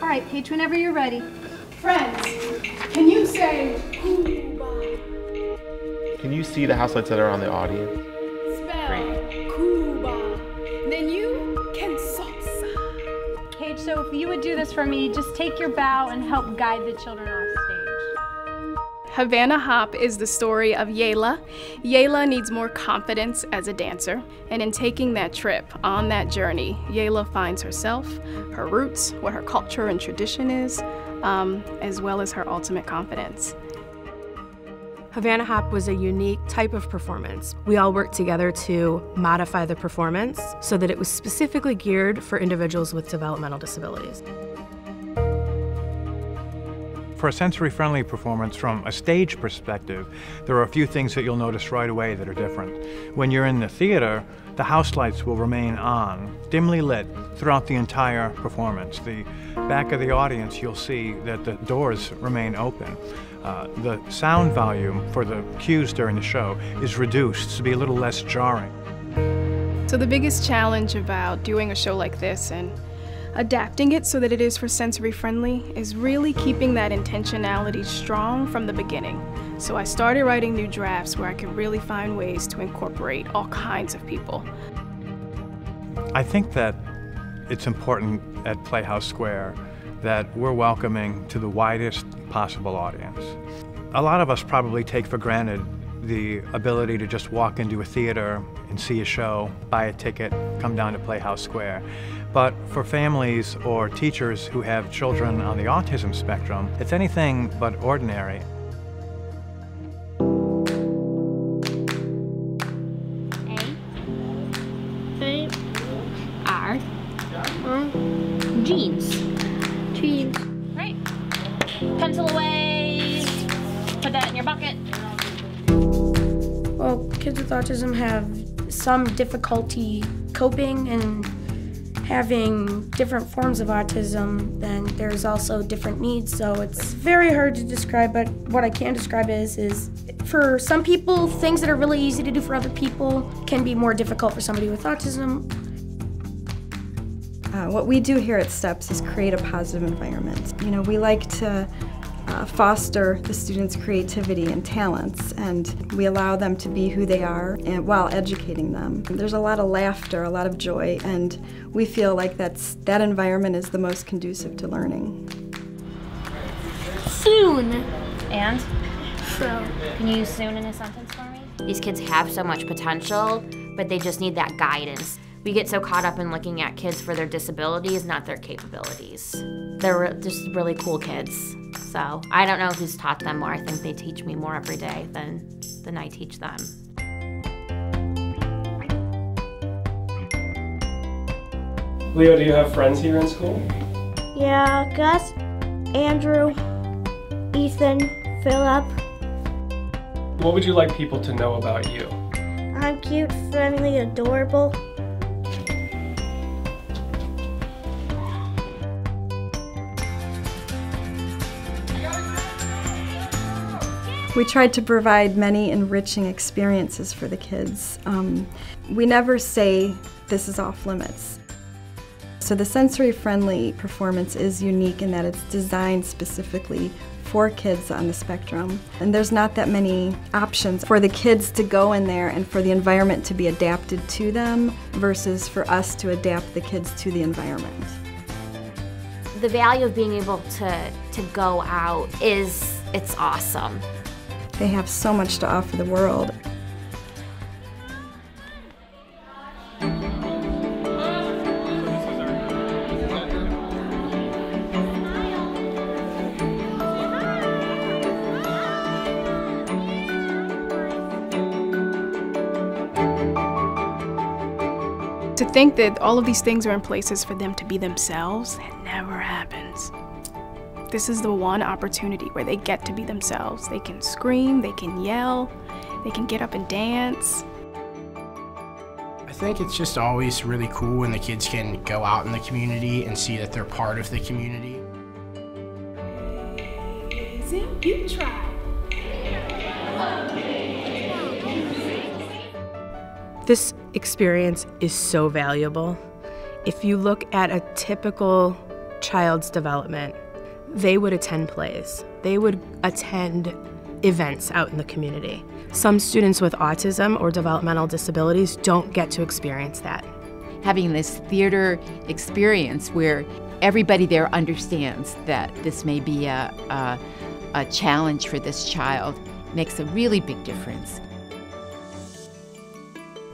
All right, Paige, whenever you're ready. Friends, can you say Cuba? Can you see the house lights that are on the audience? Spell Great. Cuba. Then you can salsa. Paige, so if you would do this for me, just take your bow and help guide the children off stage. Havana Hop is the story of Yayla. Yayla needs more confidence as a dancer, and in taking that trip, on that journey, Yayla finds herself, her roots, what her culture and tradition is, as well as her ultimate confidence. Havana Hop was a unique type of performance. We all worked together to modify the performance so that it was specifically geared for individuals with developmental disabilities. For a sensory-friendly performance from a stage perspective, there are a few things that you'll notice right away that are different. When you're in the theater, the house lights will remain on, dimly lit, throughout the entire performance. The back of the audience, you'll see that the doors remain open. The sound volume for the cues during the show is reduced to be a little less jarring. So the biggest challenge about doing a show like this and adapting it so that it is for sensory friendly is really keeping that intentionality strong from the beginning. So I started writing new drafts where I could really find ways to incorporate all kinds of people. I think that it's important at Playhouse Square that we're welcoming to the widest possible audience. A lot of us probably take for granted the ability to just walk into a theater and see a show, buy a ticket, come down to Playhouse Square. But for families or teachers who have children on the autism spectrum, it's anything but ordinary. Jeans. Jeans. Right. Pencil away. Put that in your bucket. Well, kids with autism have some difficulty coping and having different forms of autism. Then there's also different needs, so it's very hard to describe, but what I can describe is for some people, things that are really easy to do for other people can be more difficult for somebody with autism. What we do here at STEPS is create a positive environment. You know, we like to foster the students' creativity and talents, and we allow them to be who they are and while educating them. There's a lot of laughter, a lot of joy, and we feel like that environment is the most conducive to learning. Soon. And? So. Can you use soon in a sentence for me? These kids have so much potential, but they just need that guidance. We get so caught up in looking at kids for their disabilities, not their capabilities. They're just really cool kids. So I don't know who's taught them more. I think they teach me more every day than I teach them. Leo, do you have friends here in school? Yeah, Gus, Andrew, Ethan, Philip. What would you like people to know about you? I'm cute, friendly, adorable. We tried to provide many enriching experiences for the kids. We never say this is off limits. So the sensory-friendly performance is unique in that it's designed specifically for kids on the spectrum. And there's not that many options for the kids to go in there and for the environment to be adapted to them versus for us to adapt the kids to the environment. The value of being able to go out it's awesome. They have so much to offer the world. To think that all of these things are in places for them to be themselves, it never happens. This is the one opportunity where they get to be themselves. They can scream, they can yell, they can get up and dance. I think it's just always really cool when the kids can go out in the community and see that they're part of the community. You try. This experience is so valuable. If you look at a typical child's development, they would attend plays. They would attend events out in the community. Some students with autism or developmental disabilities don't get to experience that. Having this theater experience where everybody there understands that this may be a challenge for this child makes a really big difference.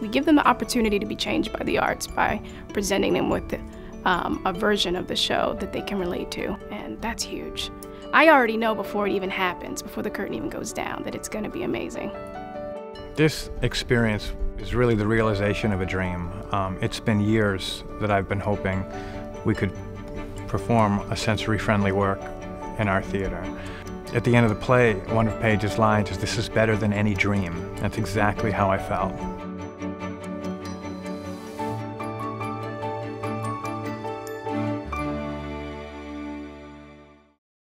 We give them the opportunity to be changed by the arts by presenting them with a version of the show that they can relate to, and that's huge. I already know before it even happens, before the curtain even goes down, that it's going to be amazing. This experience is really the realization of a dream. It's been years that I've been hoping we could perform a sensory-friendly work in our theater. At the end of the play, one of Paige's lines is, "This is better than any dream." That's exactly how I felt.